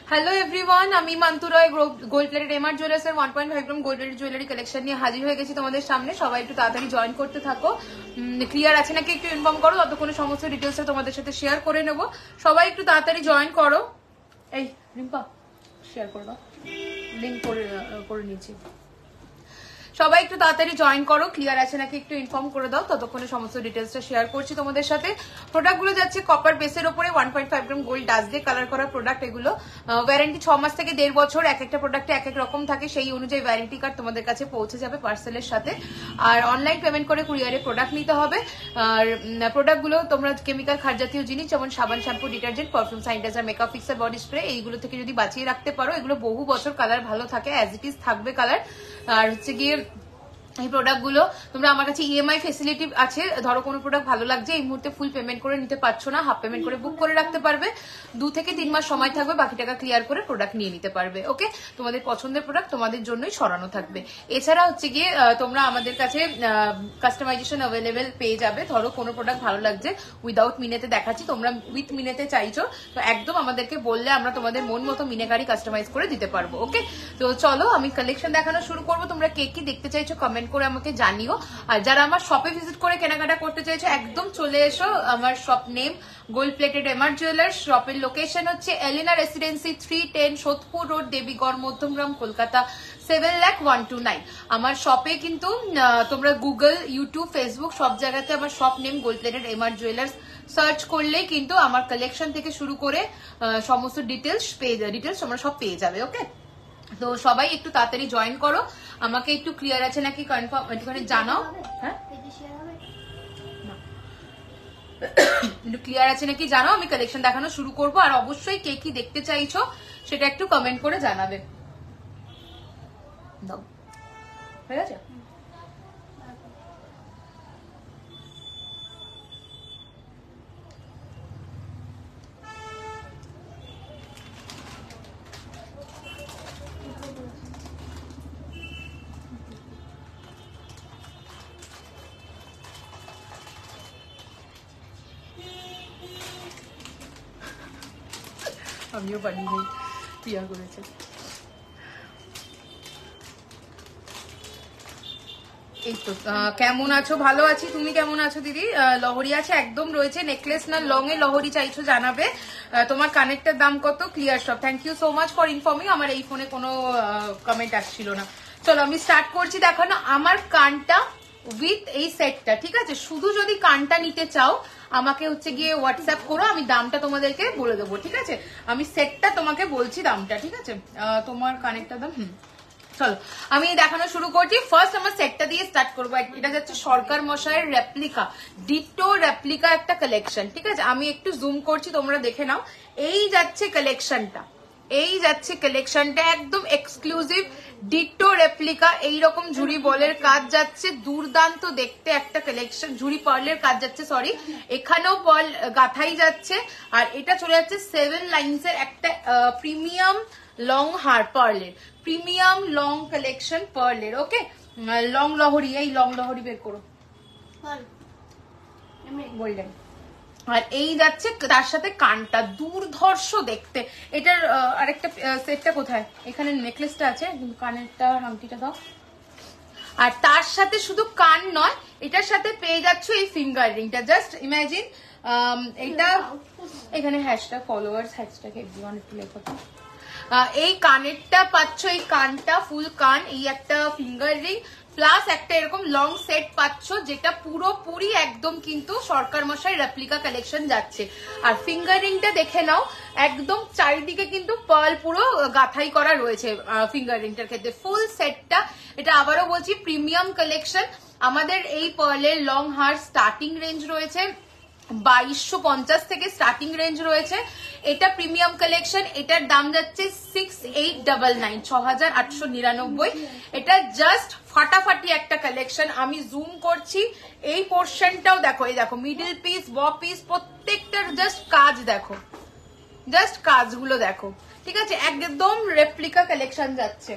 Hello everyone, আমি মান্তু রয় gold plated MR jewellers এর 1.5 গ্রাম gold plated jewellery collection নিয়ে হাজির হয়ে গেছি তোমাদের সামনে। সবাই একটু তাড়াতাড়ি জয়েন করতে থাকো। ক্লিয়ার আছে নাকি একটু ইনফর্ম করো, ততক্ষণে সমস্ত ডিটেলসটা তোমাদের সাথে শেয়ার করে নেব। সবাই একটু তাড়াতাড়ি জয়েন করো। এই রিম্পা শেয়ার করে দাও, লিংক করে নিয়েছি। সবাই একটু তাড়াতাড়ি জয়েন করো, ক্লিয়ার আছে নাকি একটু ইনফর্ম করে দাও, ততক্ষণে সমস্ত ডিটেলসটা শেয়ার করছি তোমাদের সাথে। প্রোডাক্টগুলো যাচ্ছে কপার বেসের উপরে 1.5 গ্রাম গোল্ড ডাস দিয়ে কালার করা প্রোডাক্ট। এগুলো ওয়ারেন্টি 6 মাস থেকে 1.5 বছর, এক একটা প্রোডাক্টে এক এক রকম থাকে, সেই অনুযায়ী ওয়ারেন্টি কার্ড তোমাদের কাছে পৌঁছে যাবে পার্সেলের সাথে। আর অনলাইন পেমেন্ট করে কুরিয়ারে প্রোডাক্ট নিতে হবে। আর প্রোডাক্টগুলো তোমরা কেমিক্যাল খার জাতীয় জিনিস যেমন সাবান, shampoo, detergent, perfume, sanitiser, makeup fixer, body spray, এইগুলো থেকে যদি বাঁচিয়ে রাখতে পারো, এগুলো বহু বছর কালার ভালো থাকে, অ্যাজ ইট ইজ থাকবে কালার। আর হচ্ছে গিয়ে এই প্রোডাক্টগুলো তোমরা আমার কাছে ইএমআই ফেসিলিটি আছে। ধরো কোনো প্রোডাক্ট ভালো লাগছে, এই মুহূর্তে ফুল পেমেন্ট করে নিতে পারছো না, হাফ পেমেন্ট করে বুক করে রাখতে পারবে। 2 থেকে 3 মাস সময় থাকবে, বাকি টাকা ক্লিয়ার করে প্রোডাক্ট নিয়ে নিতে পারবে। ওকে, তোমাদের পছন্দের প্রোডাক্ট তোমাদের জন্যই সরানো থাকবে। এছাড়া হচ্ছে গিয়ে তোমরা আমাদের কাছে কাস্টমাইজেশন অ্যাভেলেবেল পেয়ে যাবে। ধরো কোনো প্রোডাক্ট ভালো লাগছে, উইদাউট মিনেতে দেখাচ্ছি, তোমরা উইথ মিনেতে চাইছো, তো একদম আমাদেরকে বললে আমরা তোমাদের মন মতো মিনেকারি কাস্টমাইজ করে দিতে পারবো। ওকে, তো চলো আমি কালেকশন দেখানো শুরু করবো। তোমরা কে কি দেখতে চাইছো কমেন্ট করে আমাকে জানিও। আর যারা আমার শপে ভিজিট করে কেনাকাটা করতে চাইছো, একদম চলে এসো। আমার shop name gold plated MR jewellers. শপের লোকেশন হচ্ছে এলিনা রেসিডেন্সি 310 সোদপুর রোড, দেবীগড়, মধ্যমগ্রাম, কলকাতা 7,01,229। আমার শপে কিন্তু তোমরা গুগল, ইউটিউব, ফেসবুক সব জায়গাতে আমার shop name gold plated MR jewellers search করলেই কিন্তু আমার কালেকশন থেকে শুরু করে সমস্ত ডিটেলস তোমরা সব পেয়ে যাবে। ওকে, তো সবাই একটু তাড়াতাড়ি জয়েন করো। আমাকে একটু ক্লিয়ার আছে নাকি কনফার্ম একটুখানি জানাও। হ্যাঁ, একটু ক্লিয়ার আছে নাকি জানাও, আমি কালেকশন দেখানো শুরু করব। আর অবশ্যই কে কি দেখতে চাইছো সেটা একটু কমেন্ট করে জানাবে। দাও, হয়ে গেছে? আমিও পারি নাই, প্রিয়া করেছে। এই তো কেমন আছো? ভালো আছি, তুমি কেমন আছো দিদি? লহরি আছে একদম রয়েছে, নেকলেস না লং এ লহরি চাইছো জানাবে। তোমার কানেক্টের দাম কত? ক্লিয়ার সব, thank you so much for informing. আমার এই ফোনে কোনো কমেন্ট আসছিল না। চলো আমি স্টার্ট করছি দেখানো। আমার কানটা উইথ এই সেটটা, ঠিক আছে? শুধু যদি কানটা নিতে চাও আমাকে হচ্ছে গিয়ে হোয়াটসঅ্যাপ করো, আমি দামটা তোমাদেরকে বলে দেবো, ঠিক আছে? আমি সেটটা তোমাকে বলছি দামটা, ঠিক আছে? তোমার কানেক্টের দাম চলো আমি দেখানো শুরু করছি। ফার্স্ট আমার সেটটা দিয়ে স্টার্ট করবো। এটা যাচ্ছে সরকার মশাইয়ের রেপ্লিকা, ডিটো রেপ্লিকা একটা কালেকশন, ঠিক আছে? আমি একটু জুম করছি, তোমরা দেখে নাও। এই যাচ্ছে কালেকশনটা, একদম এক্সক্লুসিভ ডিটো রেপ্লিকা। এইরকম ঝুড়ি বলের কাজ যাচ্ছে, দুর্দান্ত দেখতে একটা কালেকশন। ঝুড়ি পার্লের কাজ যাচ্ছে, সরি, এখানেও পার্ল গাথাই যাচ্ছে। আর এটা চলে যাচ্ছে 7 লাইন্সের একটা প্রিমিয়াম লং হার পার্লের, প্রিমিয়াম লং কালেকশন পার্লের। ওকে, লং লহরি, এই লং লহরি বের করো, গোল্ডেন। আর এই যাচ্ছে তার সাথে কানটা, দুর্ধর্ষ দেখতে। এটার আরেকটা সেটটা কোথায়? এখানে নেকলেসটা আছে, কানেরটা আংটিটা দাও। আর তার সাথে শুধু কান নয়, এটার সাথে পেয়ে যাচ্ছ এই ফিঙ্গার রিংটা। জাস্ট ইমাজিন, এটা এখানে হ্যাশট্যাগ ফলোয়ার্স, হ্যাশট্যাগ এভরিওয়ান একটু লেখো। এই কানেরটা পাচ্ছ, এই কানটা ফুল কান, এই একটা ফিঙ্গার রিং প্লাস একটা এরকম লং সেট পাচ্ছ, যেটা পুরোপুরি একদম কিন্তু সরকার মশাই রেপ্লিকা কালেকশন যাচ্ছে। আর ফিঙ্গার রিংটা দেখে নাও, একদম চারিদিকে কিন্তু পার্ল পুরো গাথাই করা রয়েছে ফিঙ্গার রিংটার ক্ষেত্রে। ফুল সেটটা, এটা আবারও বলছি প্রিমিয়াম কালেকশন। আমাদের এই পার্লের লং হার স্টার্টিং রেঞ্জ রয়েছে 2250 থেকে স্টার্টিং রেঞ্জ রয়েছে। এটা প্রিমিয়াম কালেকশন, এটার দাম যাচ্ছে 6899, 6899। এটা জাস্ট ফাটাফাটি একটা কালেকশন। আমি জুম করছি, এই পোর্শনটাও দেখো, এই দেখো মিডল পিস, ব পিস, প্রত্যেকটার জাস্ট কাজ দেখো, জাস্ট কাজগুলো দেখো, ঠিক আছে? একদম রেপ্লিকা কালেকশন যাচ্ছে।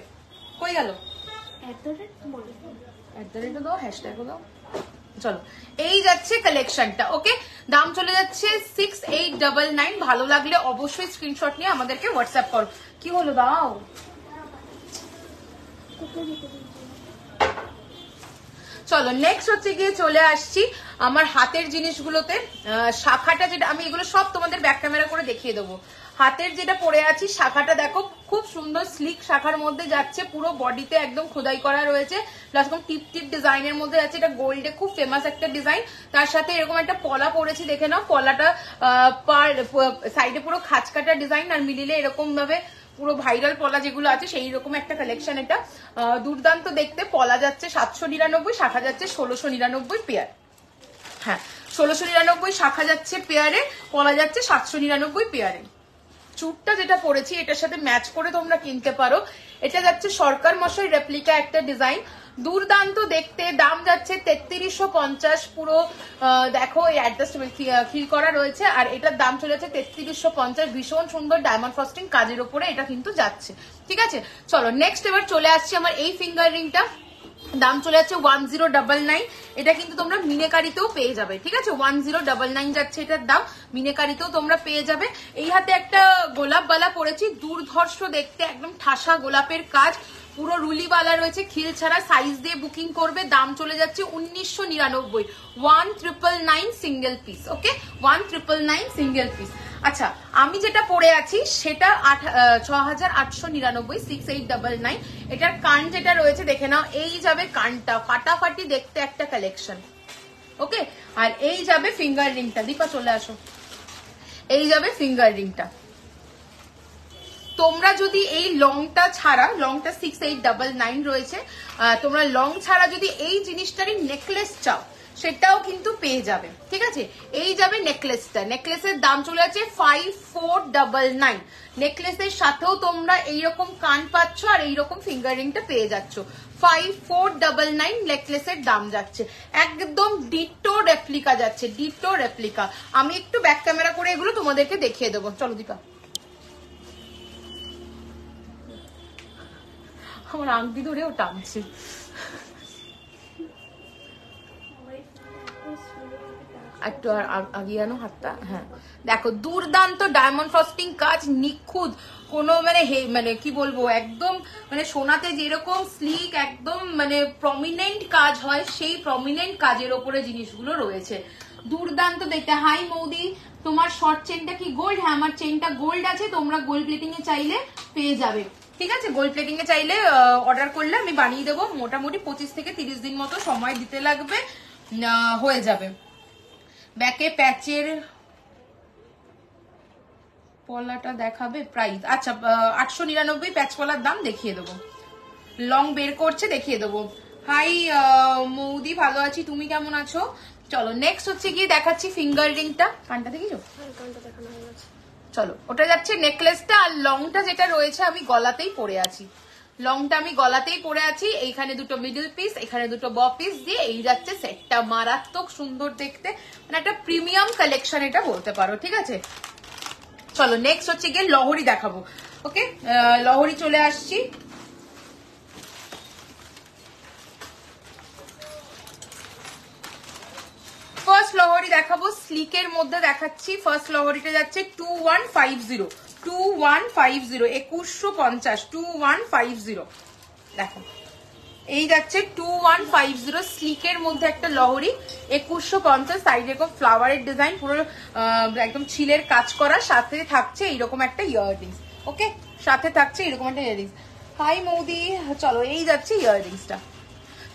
কই গেল? দাও, হ্যাশট্যাগ দাও। চলো এই যাচ্ছে কালেকশনটা। ওকে, দাম চলে যাচ্ছে 6899। ভালো লাগলে অবশ্যই স্ক্রিনশট নিয়ে আমাদেরকে হোয়াটসঅ্যাপ করো। কি হলো দাও? চলো নেক্সট হচ্ছে গিয়ে চলে আসছি আমার হাতের জিনিসগুলোতে। শাখাটা যেটা, আমি এগুলো সব তোমাদের ব্যাক ক্যামেরা করে দেখিয়ে দেবো। হাতের যেটা পরে আছি শাখাটা দেখো, খুব সুন্দর স্লিক শাখার মধ্যে যাচ্ছে, পুরো বডিতে একদম খোদাই করা রয়েছে, প্লাস টিপ টিপ ডিজাইনের মধ্যে যাচ্ছে। এটা গোল্ডে খুব ফেমাস একটা ডিজাইন। তার সাথে এরকম একটা পলা পরেছি, দেখে নাও পলাটা পার সাইডে পুরো খাঁচকাটা ডিজাইন, আর মিডিলে এরকম ভাবে পুরো ভাইরাল পলা যেগুলো আছে সেই রকম একটা কালেকশন। এটা দুর্দান্ত দেখতে। পলা যাচ্ছে 799, শাখা যাচ্ছে 1699 পেয়ার। হ্যাঁ 1699 শাখা যাচ্ছে পেয়ারে, পলা যাচ্ছে 799 পেয়ারে। চুটটা যেটা পরেছি এটার সাথে ম্যাচ করে তোমরা কিনতে পারো। এটা যাচ্ছে সরকার মশাই রেপ্লিকা একটা ডিজাইন, দুর্দান্ত দেখতে। দাম যাচ্ছে 3350। পুরো দেখো অ্যাডজাস্টেবল ফিল করা রয়েছে, আর এটার দাম চলে যাচ্ছে 3350। ভীষণ সুন্দর ডায়মন্ড ফ্রস্টিং কাজের উপরে এটা কিন্তু যাচ্ছে। ঠিক আছে, চলো নেক্সট এবার চলে আসছি আমার এই ফিঙ্গার রিংটা। দাম চলে যাচ্ছে 1099। এটা কিন্তু তোমরা মিনেকারিতেও পেয়ে যাবে। ঠিক আছে, 1099 যাচ্ছে এটার দাম, মিনেকারিতেও তোমরা পেয়ে যাবে। এই হাতে একটা গোলাপ বালা পরেছি, দুর্ধর্ষ দেখতে, একদম ঠাসা গোলাপের কাজ, পুরো রুলিওয়ালা রয়েছে, খিল ছাড়া। সাইজ দিয়ে বুকিং করবে। দাম চলে যাচ্ছে 1999, 1999 সিঙ্গেল পিস। ওকে, 1999 সিঙ্গেল পিস। আচ্ছা, আমি যেটা পরে আছি সেটা 6899, 6899। এটার কান যেটা রয়েছে দেখে নাও, এই যাবে কানটা, ফাটাফাটি দেখতে একটা কালেকশন। ওকে, আর এই যাবে ফিঙ্গার রিংটা। দীপা চলে আসো। এই যাবে ফিঙ্গার রিংটা। তোমরা যদি এই লংটা ছাড়া, লংটা 6899 রয়েছে, তোমরা লং ছাড়া যদি এই জিনিসটারই নেকলেস চাও সেটাও কিন্তু পেয়ে যাবে। ঠিক আছে, এই যাবে নেকলেসটা। নেকলেসের দাম চলে যাচ্ছে 5499। নেকলেসের সাথেও তোমরা এইরকম কান পাচ্ছ আর এইরকম ফিঙ্গার রিংটা পেয়ে যাচ্ছ। 5499 নেকলেসের দাম যাচ্ছে। একদম ডিটো রেপ্লিকা যাচ্ছে, ডিটো রেপ্লিকা। আমি একটু ব্যাক ক্যামেরা করে এগুলো তোমাদেরকে দেখিয়ে দেবো। চলো দীপা। আমার আংটি ধরেও টানছে। একটু আর আগিয়ে আনো হাতটা। হ্যাঁ দেখো, দুর্দান্ত ডায়মন্ড ফ্রস্টিং কাজ, নিখুঁত, কোনো মানে কি বলবো, একদম মানে সোনাতে যেরকম স্লিক একদম মানে প্রমিনেন্ট কাজ হয় সেই প্রমিনেন্ট কাজের ওপরে জিনিসগুলো রয়েছে। দুর্দান্ত দেখতে। হাই মৌদি, তোমার শর্ট চেনটা কি গোল্ড? হ্যাঁ আমার চেনটা গোল্ড আছে, তোমরা গোল্ড প্লেটিং এ চাইলে পেয়ে যাবে। ঠিক আছে, গোল্ড প্লেটিং এ চাইলে অর্ডার করলে আমি বানিয়ে দেবো। মোটামুটি 25 থেকে 30 দিন মতো সময় দিতে লাগবে, হয়ে যাবে। ব্যাকে প্যাচের পলাটা দেখাবে প্রাইস। আচ্ছা 899 প্যাচ পলার দাম দেখিয়ে দেবো। লং বের করছে, দেখিয়ে দেবো। হাই মৌদি, ভালো আছি, তুমি কেমন আছো? চলো নেক্সট হচ্ছে গিয়ে দেখাচ্ছি ফিঙ্গার রিংটা। কানটা দেখিছো? চলো, ওটা যাচ্ছে নেকলেসটা, আর লংটা যেটা রয়েছে আমি গলাতেই পরে আছি। লংটা আমি গলাতেই পরে আছি। এইখানে দুটো মিডল পিস, এখানে দুটো ব পিস দিয়ে এই যাচ্ছে সেটটা। মারাত্মক সুন্দর দেখতে, মানে একটা প্রিমিয়াম কালেকশন এটা বলতে পারো। ঠিক আছে, চলো নেক্সট হচ্ছে গিয়ে লহরি দেখাবো। ওকে, লহরি চলে আসছি। ফার্স্ট লহরি দেখাবো, স্লিকের মধ্যে দেখাচ্ছি। ফার্স্ট লহরিটা যাচ্ছে 2150, 2150, 2150, 2150। দেখো এই যাচ্ছে 2150 স্লিকের মধ্যে একটা লহরি, 2150। সাইডে এরকম ফ্লাওয়ারের ডিজাইন, পুরো একদম ছিলের কাজ করা, সাথে থাকছে এইরকম একটা ইয়াররিংস। ওকে, সাথে থাকছে এরকম একটা ইয়াররিংস। হাই মৌদি, চলো এই যাচ্ছে ইয়াররিংসটা।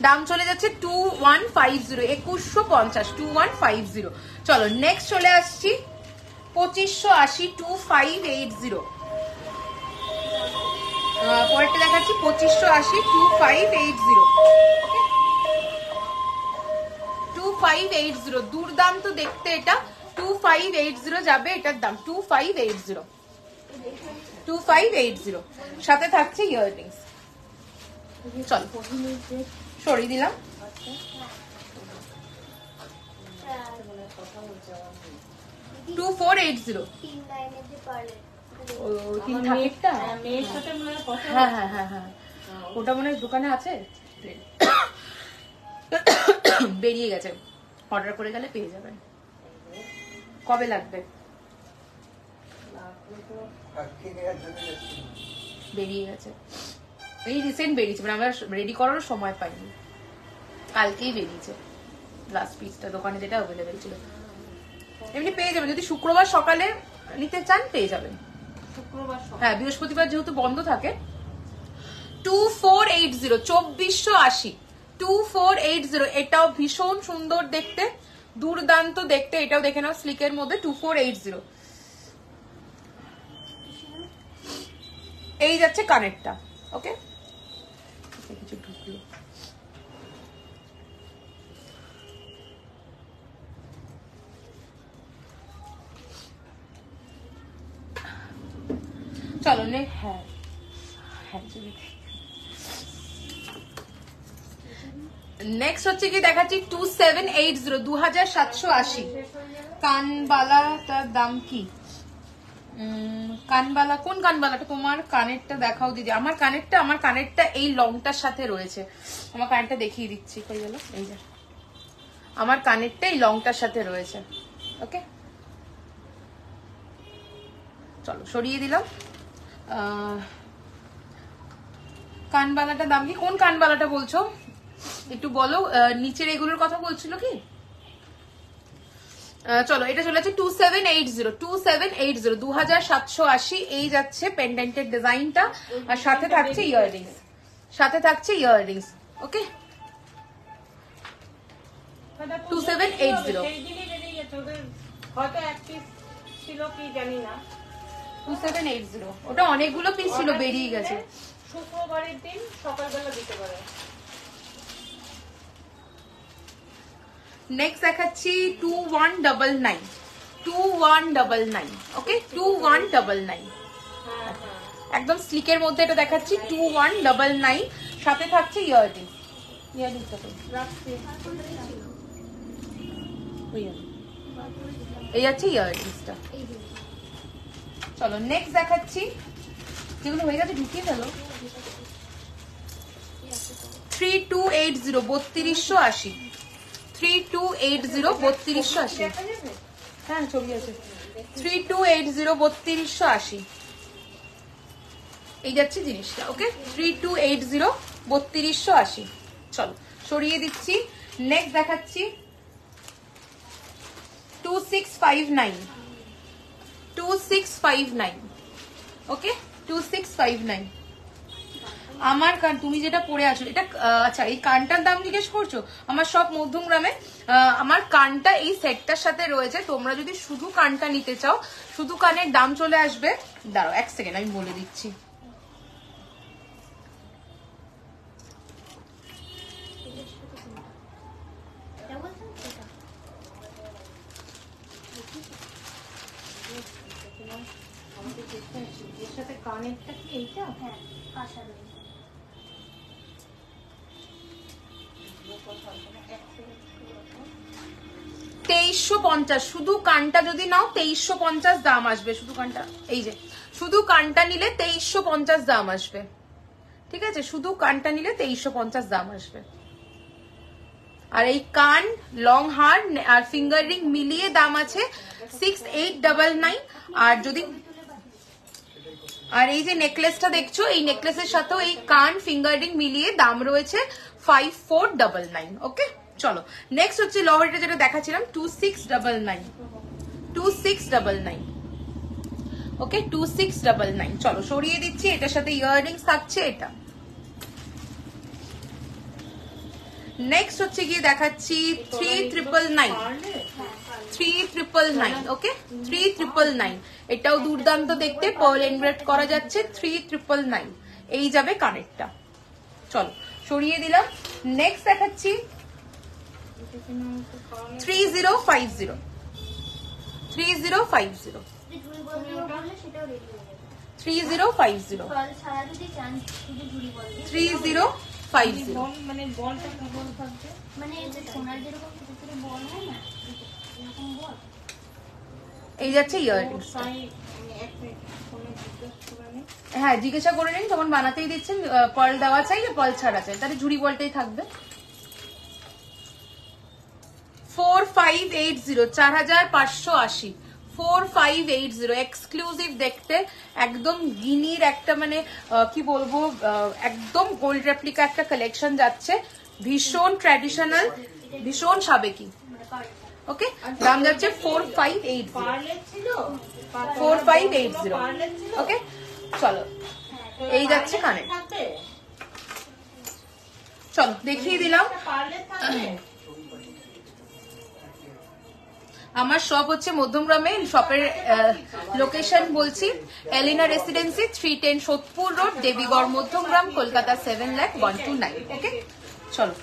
দাম চলে যাচ্ছে 2150, 2150, 2150। চলো নেক্সট চলে আসছি 2580, 2580। পরেরটা দেখাচ্ছি 2580, 2580। 2580 দুর্দান্ত দেখতে এটা। 2580 যাবে এটার দাম, 2580, 2580। সাথে থাকছে ইয়াররিংস। চলো সরিয়ে দিলাম। টু 480। হ্যাঁ হ্যাঁ হ্যাঁ হ্যাঁ, ওটা মনে হয় দোকানে আছে, বেরিয়ে গেছে। অর্ডার করে গেলে পেয়ে যাবেন। কবে লাগবে? বেরিয়ে গেছে, এই রিসেন্ট বেরিয়েছে, মানে আমরা রেডি করার সময় পাইনি, কালকেই বেরিয়েছে লাস্ট পিসটা, দোকানে যেটা অ্যাভেলেবেল ছিল। এমনি পেয়ে যাবেন, যদি শুক্রবার সকালে নিতে চান পেয়ে যাবেন। শুক্রবার, হ্যাঁ বৃহস্পতিবার যেহেতু বন্ধ থাকে। 2480, 2480, 2480। এটাও ভীষণ সুন্দর দেখতে, দুর্দান্ত দেখতে, এটাও দেখে নাও স্লিকের মধ্যে 2480। এই যাচ্ছে কানেরটা, ওকে কিছু ঢুকলো। চলো নে, হ্যাঁ হ্যাঁ নেক্সট হচ্ছে কি দেখাচ্ছি 2780, 2780। কানবালাটার দাম কি? কানবালা, কোন কানবালাটা? তোমার কানেরটা দেখাও দিদি। আমার কানেরটা এই লংটার সাথে রয়েছে। আমার কানেরটা দেখিয়ে দিচ্ছি, কই গেল? এই যে আমার কানেরটা এই লংটার সাথে রয়েছে, ওকে চলো সরিয়ে দিলাম। কানবালাটার দাম কি? কোন কানবালাটা বলছো একটু বলো, নিচের এগুলোর কথা বলছিল কি? চলো এটা চলে যাচ্ছে 2780, 2780, 2780। এই যাচ্ছে পেন্ডেন্টের ডিজাইনটা, আর সাথে থাকছে ইয়াররিংস, ওকে 2780। হয়তো এক পিস ছিল কি জানি না, 2780 ওটা অনেকগুলো পিস ছিল, বেরিয়ে গেছে। শুক্রবারের দিন সকালবেলা দিতে পারে। নেক্সট দেখাচ্ছি 2199, 2199, ওকে 2199, একদম স্লিকের মধ্যে এটা দেখাচ্ছি 2199। সাথে থাকছে ইয়াররিংস, এই আছে ইয়াররিংসটা। চলো নেক্সট দেখাচ্ছি, যেগুলো হয়ে গেছে ঢুকিয়ে ফেলো। 3280, 3280, 3280, 3280। হ্যাঁ ছবি আছে। 3280, 3280। এই যাচ্ছে জিনিসটা, ওকে 3280, 3280। চলো সরিয়ে দিচ্ছি। নেক্সট দেখাচ্ছি 2659, 2659, ওকে 2659। আমার কান, তুমি যেটা পরে আছো এটা, আচ্ছা এই কানটার দাম জিজ্ঞেস করছো? আমার সব মধ্যমগ্রামে আমার কানটা এই সেটটার সাথে রয়েছে। তোমরা যদি শুধু কানটা নিতে চাও, শুধু কানের দাম চলে আসবে, দাঁড়াও এক সেকেন্ড আমি বলে দিচ্ছি। কানেরটা কি এইটা? হ্যাঁ, 2350, শুধু কানটা যদি নাও 2350 দাম আসবে। শুধু কানটা, এই যে শুধু কানটা নিলে 2350 দাম আসবে, ঠিক আছে? শুধু কানটা নিলে 2350 দাম আসবে। আর এই কান, লং হার আর ফিঙ্গার রিং মিলিয়ে দাম আছে 6899। আর যদি, আর এই যে নেকলেসটা দেখছো, এই নেকলেসের সাথেও এই কান ফিঙ্গার রিং মিলিয়ে দাম রয়েছে 5499, ওকে চলো নেক্সট হচ্ছে লহরিটা যেটা দেখাচ্ছিলাম 2699, 2699, ওকে 2699। চলো সরিয়ে দিচ্ছি, এটার সাথে ইয়াররিংস থাকছে এটা। নেক্সট হচ্ছে গিয়ে দেখাচ্ছি 3999, 3999, ওকে 3999। এটাও দুর্দান্ত দেখতে, পার্ল এনগ্রেভড করা যাচ্ছে 3999। এই যাবে কানেরটা। চলো সরিয়ে দিলাম। নেক্সট দেখাচ্ছি 3050, 3050, 3050, 3050। মানে বলটা কি বল থাকবে, মানে সোনার যেরকম ছোট ছোট বল হয় না, এরকম বল। এই যাচ্ছে ইয়াররিংস। হ্যাঁ জিজ্ঞাসা করে নিন, তখন বানাতেই দিচ্ছেন পার্ল দেওয়া চাই না পার্ল ছাড়া চাই, তাহলে ঝুড়ি বলটাই থাকবে। 4580, 4580, 4580 এক্সক্লুসিভ দেখতে, একদম গিনির একটা মানে কি বলবো, একদম গোল্ড রেপ্লিকা একটা কালেকশন যাচ্ছে, ভীষণ ট্র্যাডিশনাল, ভীষণ সাবেকি। ওকে, দাম যাচ্ছে 4580, 4580। ওকে, চলো এই যাচ্ছে কানের। চলো দেখিয়ে দিলাম। আমার শপ হচ্ছে মধ্যমগ্রামে, শপের লোকেশন বলছি, এলিনা রেসিডেন্সি, 310 সোদপুর রোড, দেবীগড়, মধ্যমগ্রাম, কলকাতা 7,0129। ওকে, চলো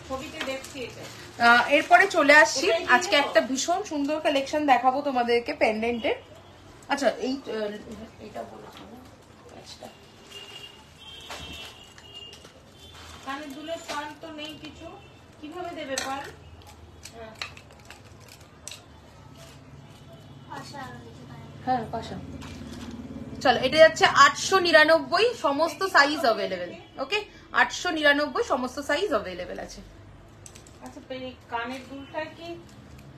এরপরে চলে আসছি। আজকে একটা ভীষণ সুন্দর কালেকশন দেখাবো তোমাদেরকে পেন্ডেন্টের। আচ্ছা এইটা বলেছি না, আচ্ছা কানের দুলের পাল তো নেই কিছু, কিভাবে দেবে পাল? হ্যাঁ পাশা। চলো এটা যাচ্ছে 899, সমস্ত সাইজ অ্যাভেলেবেল। ওকে, 899 সমস্ত সাইজ অ্যাভেলেবেল আছে। আচ্ছা, কানের দুলটা কি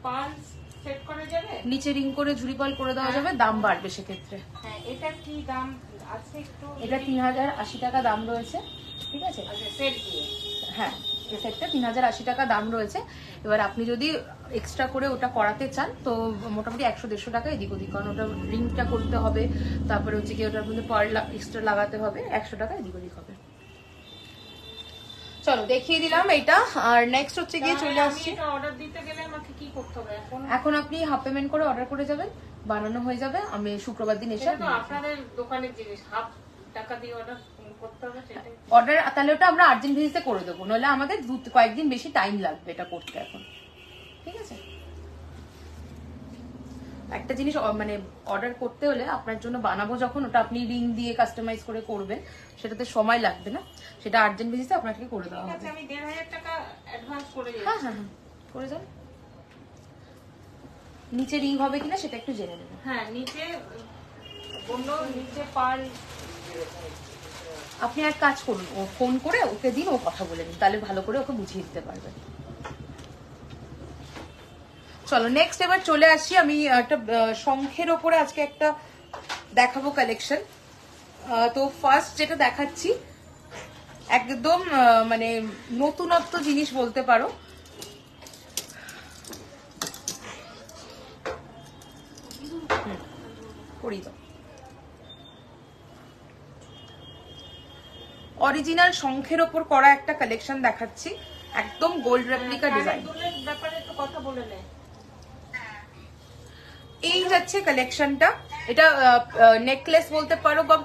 পাল সেট করা যাবে? নিচে রিং করে ঝুরি পাল করে দেওয়া যাবে, দাম বাড়বে সেক্ষেত্রে। হ্যাঁ, এটা কি দাম আছে একটু? এটা 3080 টাকা দাম রয়েছে, ঠিক আছে? আচ্ছা, সেট দিয়ে? হ্যাঁ, এই সেটটা 3080 টাকা দাম রয়েছে। এবার আপনি যদি এক্সট্রা করে ওটা করাতে চান তো মোটামুটি 100-150 টাকা এদিক ওদিক, কারণ ওটা রিংটা করতে হবে, তারপরে হচ্ছে কি ওটার মধ্যে পার্ল এক্সট্রা লাগাতে হবে, 100 টাকা এদিক ওদিক হবে। চলো দেখিয়ে দিলাম এইটা। আর নেক্সট হচ্ছে গিয়ে চলে আসছি। অর্ডার দিতে গেলে আমাকে কি করতে হবে এখন? এখন আপনি হাফ পেমেন্ট করে অর্ডার করে যাবেন, বানানো হয়ে যাবে, আমি শুক্রবার দিন এসে আপনাদের দোকানের জিনিস হাফ টাকা দিয়ে অর্ডার করতে হবে, সেটাই অর্ডার, তাহলে ওটা আমরা আর্জেন্ট ভিজিতে করে দেবো, নইলে আমাদের কয়েকদিন বেশি টাইম লাগবে এটা করতে এখন, ঠিক আছে? একটা জিনিস মানে অর্ডার করতে হলে আপনার জন্য বানাবো যখন, ওটা আপনি রিং দিয়ে কাস্টমাইজ করে করবেন, সেটাতে সময় লাগবে না, সেটা আর্জেন্ট ভিজিতে আপনাকে করে দেওয়া হবে। আমি 1500 টাকা অ্যাডভান্স করে দিই। হ্যাঁ হ্যাঁ হ্যাঁ, করে যান। নিচে রিং হবে কিনা সেটা একটু জেনে নেবেন। হ্যাঁ, নিচে বললো নিচে পাল। আপনি এক কাজ করুন, ও ফোন করে ওকে দিন, ও কথা বলে নিন, তাহলে ভালো করে ওকে বুঝিয়ে দিতে পারবেন। চলো নেক্সট এবার চলে আসি। আমি একটা শঙ্খের ওপরে আজকে একটা দেখাবো কালেকশন। তো ফার্স্ট যেটা দেখাচ্ছি একদম মানে নতুনত্ব জিনিস বলতে পারো। করি তো অরিজিনাল শঙ্খের ওপর করা একটা কালেকশন দেখাচ্ছি, একদম গোল্ড রেপ্লিকা ডিজাইন। ব্যাপারে একটু কথা বলে নেয়। এই যাচ্ছে কালেকশনটা, এটা নেকলেস বলতে পারো বা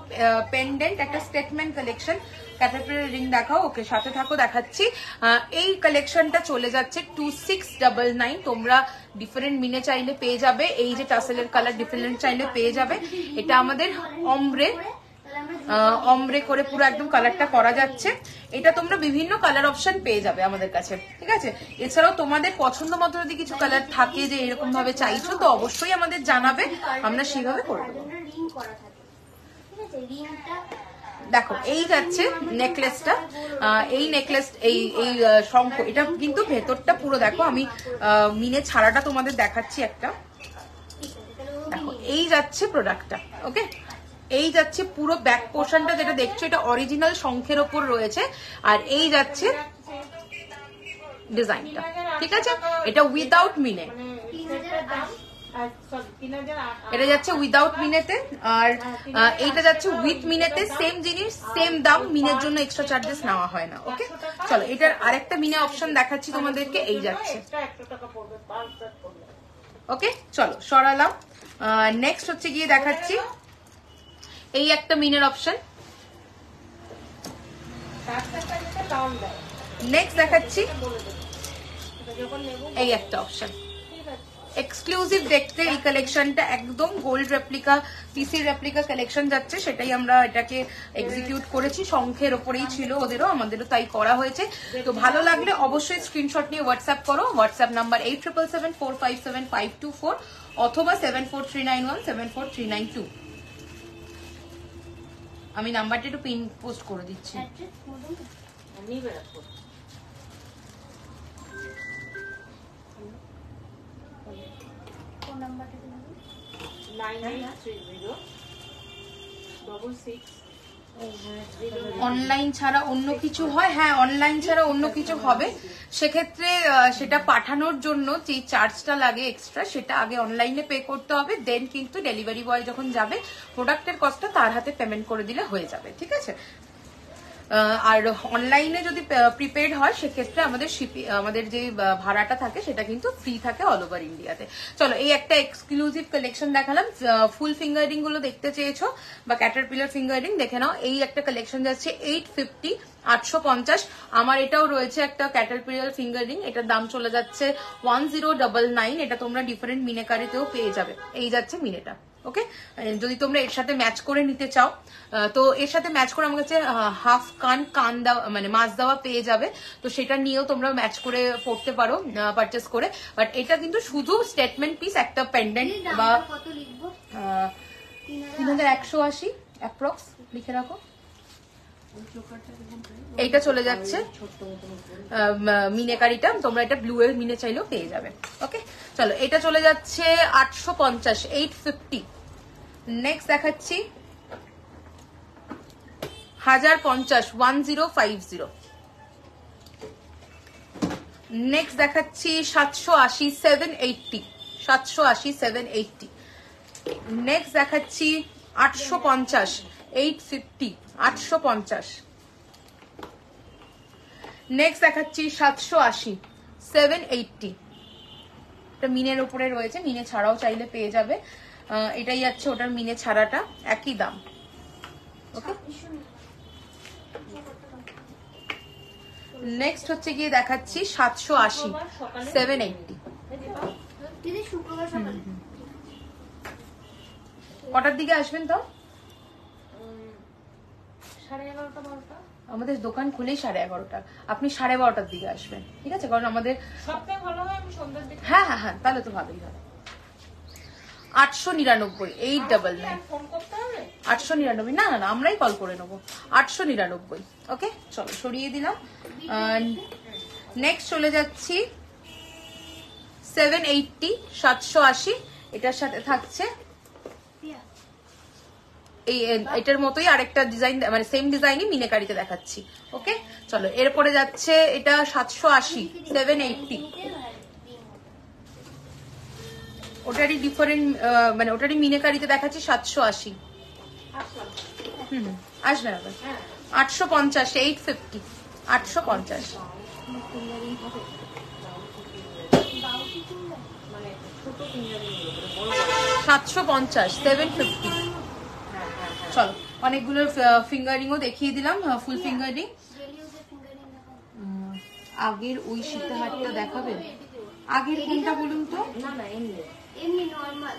পেন্ডেন্ট, একটা স্টেটমেন্ট কালেকশন। ক্যাটারপিলার রিং দেখাও, ওকে সাথে থাকো দেখাচ্ছি। এই কালেকশনটা চলে যাচ্ছে 2699। তোমরা ডিফারেন্ট মিনে চাইলে পেয়ে যাবে, এই যে টাসেলের কালার ডিফারেন্ট চাইলে পেয়ে যাবে। এটা আমাদের অমব্রে করে পুরো একদম কালারটা করা যাচ্ছে। এটা তোমরা বিভিন্ন কালার অপশন পেয়ে যাবে আমাদের কাছে, ঠিক আছে? এছাড়াও তোমাদের পছন্দ মতো যদি কিছু কালার থাকে যে এরকম ভাবে চাইছো, তো অবশ্যই আমাদের জানাবে, আমরা সেভাবে করে দেবো। দেখো এই যাচ্ছে নেকলেসটা, এই নেকলেস এই এই শঙ্খ, এটা কিন্তু ভেতরটা পুরো দেখো, আমি মিনে ছাড়াটা তোমাদের দেখাচ্ছি একটা। দেখো এই যাচ্ছে প্রোডাক্টটা, ওকে? এই যাচ্ছে পুরো ব্যাক পোর্শনটা যেটা দেখছো, এটা অরিজিনাল শঙ্খের ওপর রয়েছে। আর এই যাচ্ছে ডিজাইনটা, ঠিক আছে? এটা উইদাউট মিনে, এটা যাচ্ছে উইদাউট মিনেতে, আর এইটা যাচ্ছে উইথ মিনেতে। সেম জিনিস সেম দাম, মিনের জন্য এক্সট্রা চার্জেস নেওয়া হয় না। ওকে, চলো এটার আরেকটা মিনে অপশন দেখাচ্ছি তোমাদেরকে। এই যাচ্ছে, ওকে চলো সরালাম। নেক্সট হচ্ছে গিয়ে দেখাচ্ছি এই একটা মিনের অপশন। নেক্সট দেখাচ্ছি এই একটা অপশন, এক্সক্লুসিভ দেখতে এই কালেকশনটা, একদম গোল্ড রেপ্লিকা পিসির রেপ্লিকা কালেকশন যাচ্ছে, সেটাই আমরা এটাকে এক্সিকিউট করেছি। শঙ্খের ওপরেই ছিল ওদেরও, আমাদেরও তাই করা হয়েছে। তো ভালো লাগলে অবশ্যই স্ক্রিনশট নিয়ে হোয়াটসঅ্যাপ করো। হোয়াটসঅ্যাপ নাম্বার 8777457524 অথবা 7439174392। আমি নাম্বারটা একটু পিন পোস্ট করে দিচ্ছি। নাম্বারটা কি বলুন? 9830 অনলাইন ছাড়া অন্য কিছু হয়? হ্যাঁ, অনলাইন ছাড়া অন্য কিছু হবে। সেক্ষেত্রে সেটা পাঠানোর জন্য যে চার্জটা লাগে এক্সট্রা, সেটা আগে অনলাইনে পে করতে হবে, দেন কিন্তু ডেলিভারি বয় যখন যাবে প্রোডাক্টের কস্টটা তার হাতে পেমেন্ট করে দিলে হয়ে যাবে, ঠিক আছে? আর অনলাইনে যদি প্রিপেড হয় সেক্ষেত্রে আমাদের যে ভাড়াটা থাকে সেটা কিন্তু ফ্রি থাকে অল ওভার ইন্ডিয়াতে। চলো, এই একটা এক্সক্লুসিভ কালেকশন দেখালাম। ফুল ফিঙ্গারিং গুলো দেখতে চেয়েছো বা ক্যাটারপিলার ফিঙ্গারিং দেখে নাও। এই একটা কালেকশন যাচ্ছে 850, 850। আমার এটাও রয়েছে একটা ক্যাটারপিলার ফিঙ্গারিং, এটার দাম চলে যাচ্ছে 1099। এটা তোমরা ডিফারেন্ট মিনেকারিতেও পেয়ে যাবে। এই যাচ্ছে মিনেটা, ওকে? যদি তোমরা এর সাথে ম্যাচ করে নিতে চাও, তো এর সাথে ম্যাচ করে আমার কাছে হাফ কান দেওয়া মানে মাছ দেওয়া পেয়ে যাবে, তো সেটা নিয়েও তোমরা ম্যাচ করে পড়তে পারো পারচেস করে। বাট এটা কিন্তু শুধু স্টেটমেন্ট পিস, একটা পেন্ডেন্ট বা কত লিখবো? 3180 অ্যাপ্রক্স লিখে রাখো। এইটা চলে যাচ্ছে মিনেকারিটা, তোমরা এটা ব্লু এর মিনে চাইলেও পেয়ে যাবে, ওকে? চলো, এটা চলে যাচ্ছে 850, 850। নেক্সট দেখাচ্ছি 1050, 1050। নেক্সট দেখাচ্ছি 780, 780, 780, 780। নেক্সট দেখাচ্ছি 850, 850, 850। নেক্সট দেখাচ্ছি 780, 780। এটা মিনের উপরে রয়েছে, মিনে ছাড়াও চাইলে পেয়ে যাবে। এটাই যাচ্ছে ওটার মিনে ছাড়াটা, একই দাম, ওকে? নেক্সট হচ্ছে গিয়ে দেখাচ্ছি 780, 780। দিদি শুক্রবার সকালে কটার দিকে আসবেন তো? 11:30 12টা। আমাদের দোকান খুলেই 11:30। আপনি 12:30টার দিকে আসবেন, ঠিক আছে? কারণ আমাদের সবথেকে ভালো হয় আমি সন্ধ্যার দিকে। হ্যাঁ হ্যাঁ হ্যাঁ, তাহলে তো ভালোই হবে। 899, 899, ফোন করতে হবে? 899। না না না, আমরাই কল করে নেবো। 899, ওকে? চলো, সরিয়ে দিলাম। নেক্সট চলে যাচ্ছি 780, 780। এটার সাথে থাকছে এটার মতোই আরেকটা ডিজাইন, মানে সেম ডিজাইনই মিনেকারিতে দেখাচ্ছি, ওকে? চলো, এরপরে যাচ্ছে এটা 780, 780। ওটারই ডিফারেন্ট, মানে ওটারই মিনেকারিতে দেখাচ্ছি 780। আসবে না? 850, 850, 850। 750, 750। চলো, অনেকগুলো ফিঙ্গারিংও দেখিয়ে দিলাম, ফুল ফিঙ্গারিং। আগের ওই সীতাহারটা দেখাবেন? আগের কোনটা বলুন তো? না না, এমনি নরমাল।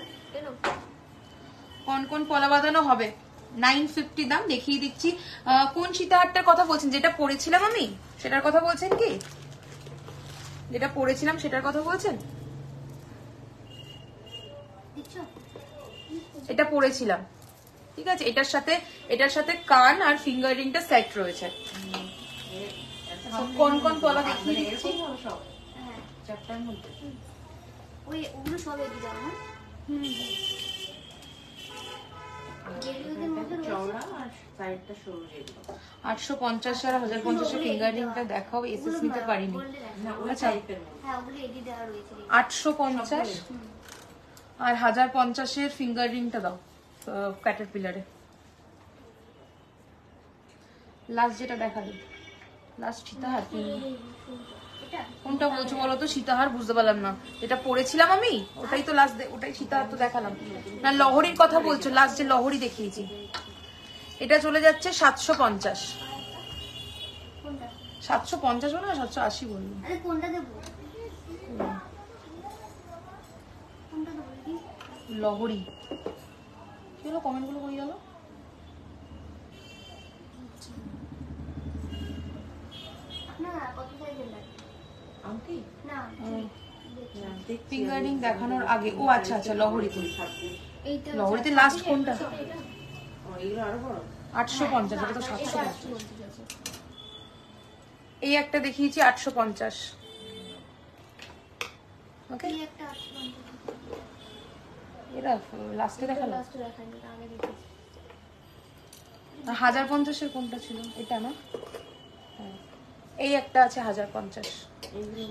কোন কোন পলা বাঁধানো হবে? 950 দাম, দেখিয়ে দিচ্ছি। কোন সীতাহারটার কথা বলছেন? যেটা পরেছিলাম আমি সেটার কথা বলছেন কি? যেটা পরেছিলাম সেটার কথা বলছেন? এটা পরেছিলাম, ঠিক আছে? এটার সাথে কান আর ফিঙ্গারিংটা সেট রয়েছে। কোন কোন পলা দেখিয়ে দিচ্ছি। সব 4টার মধ্যে। ওই ওগুলো সব এগিয়ে দাও না? গেলিওদের মধ্যে চওড়া আর সাইডটা সরু যেগুলো। 850 আর 1050 ফিঙ্গারিংটা দেখাও, এসএস নিতে পারিনি। আচ্ছা, হ্যাঁ ওগুলো এগিয়ে দেওয়া রয়েছে। 850 আর 1050 এর ফিঙ্গারিংটা দাও ক্যাটারপিলারে। লাস্ট যেটা দেখালে, লাস্ট সীতাহার কোনটা বলছো বলো তো? সীতাহার বুঝতে পারলাম না। যেটা পরেছিলাম আমি ওটাই তো লাস্ট, ওটাই সীতাহার তো দেখালাম না। লহরির কথা বলছো? লাস্ট যে লহরি দেখিয়েছি এটা চলে যাচ্ছে 750। 750 বলো না 780 বললো? আরে কোনটা দেবো? কোনটা দেবো দিদি? লহরি কি হলো? কমেন্ট গুলো কই গেল? না কত সাইজের লাগে? আংটি না ফিঙ্গারিং দেখানোর আগে, ও আচ্ছা আচ্ছা, লহরিতে। এইটা লহরিতে লাস্ট কোনটা? এগুলো আরো বড়। 850, এটা তো 750। এই একটা দেখিয়েছি 850, ওকে? এই একটা এরা লাস্টে দেখালো লাস্টে দেখায়নি, এটা আগে দেখেছি। 1050 কোনটা ছিল? এটা না, হ্যাঁ এই একটা আছে 1050।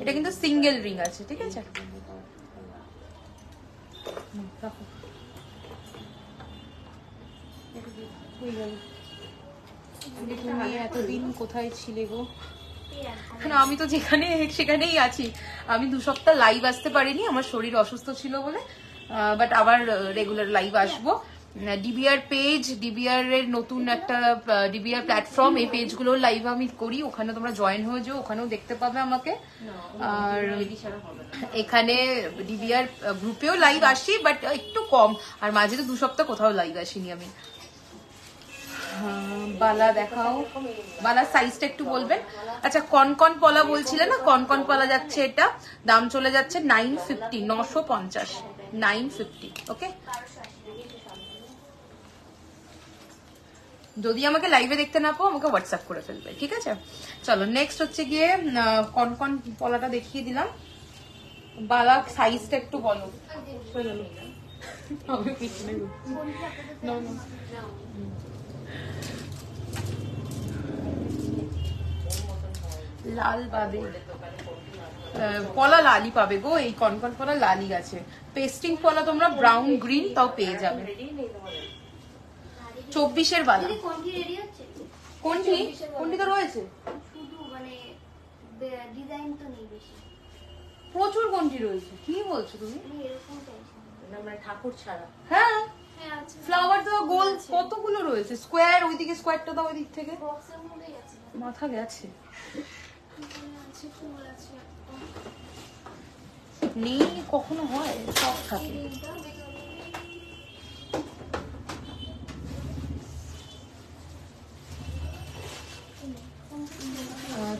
এটা কিন্তু সিঙ্গেল রিং আছে, ঠিক আছে। রাখো তুমি এতদিন কোথায় ছিলে গো? না আমি তো যেখানে সেখানেই আছি। আমি 2 সপ্তাহ লাইভ আসতে পারিনি, আমার শরীর অসুস্থ ছিল বলে, বাট আবার রেগুলার লাইভ আসবো। ডিবিআর পেজ, ডিবিআর এর নতুন একটা ডিবিআর প্ল্যাটফর্ম, এই পেজগুলো লাইভ আমি করি, ওখানে তোমরা জয়েন হয়ে যাও, ওখানেও দেখতে পাবে আমাকে। আর এখানে ডিবিআর গ্রুপেও লাইভ আসি, বাট একটু কম, আর মাঝে তো 2 সপ্তাহ কোথাও লাইভ আসিনি আমি। বালা দেখাও, বালার সাইজটা একটু বলবেন। আচ্ছা কনকন পলা বলছিলে না, কনকন পলা যাচ্ছে, এটা দাম চলে যাচ্ছে 950, 950, 950। ওকে, যদি আমাকে লাইভে দেখতে না পাও আমাকে হোয়াটসঅ্যাপ করে ফেলবে, ঠিক আছে। চলো নেক্সট হচ্ছে গিয়ে কনকন পলাটা দেখিয়ে দিলাম। বালা সাইজটা একটু বলো। লাল পাবে, পলা লালই পাবে গো, এই কনকন পলা লালই আছে। পেস্টিং পলা তোমরা ব্রাউন গ্রিন তাও পেয়ে যাবে। 24-এর বালা। দিদি কোনটি রেডি হচ্ছে? কোনটি? কোনটি তো রয়েছে শুধু মানে ডিজাইন তো নেই বেশি। প্রচুর কোনটি রয়েছে, কি বলছো তুমি? আমি এরকম চাইছি না, মানে ঠাকুর ছাড়া। হ্যাঁ হ্যাঁ আছে, ফ্লাওয়ার তো গোল কতগুলো রয়েছে, স্কোয়ার, ওইদিকে স্কোয়ারটা দাও, ওই দিক থেকে বক্সের মধ্যেই আছে, মাথা গেছে। আছে ফুল আছে। নেই কখনো হয়, সব থাকে। এই রিংটা দেখো,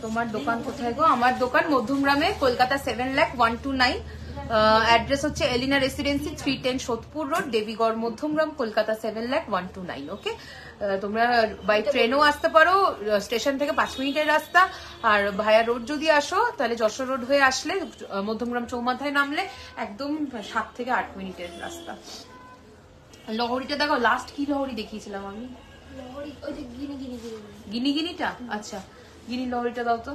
তোমার দোকান কোথায় গো? আমার দোকান মধ্যমগ্রামে, কলকাতা 7,01,129। অ্যাড্রেস হচ্ছে এলিনা রেসিডেন্সি, 310 সোদপুর রোড, দেবীগড়, মধ্যমগ্রাম, কলকাতা 7,01,129। ওকে, তোমরা বাই ট্রেনও আসতে পারো, স্টেশন থেকে 5 মিনিটের রাস্তা। আর ভায়া রোড যদি আসো তাহলে যশোর রোড হয়ে আসলে মধ্যমগ্রাম চৌমাথায় নামলে একদম 7 থেকে 8 মিনিটের রাস্তা। লহরিটা দেখো, লাস্ট কি লহরি দেখিয়েছিলাম আমি? লহরি ওই যে গিনি গিনি গিনি। গিনি গিনিটা, আচ্ছা গিনি লহরিটা দাও তো।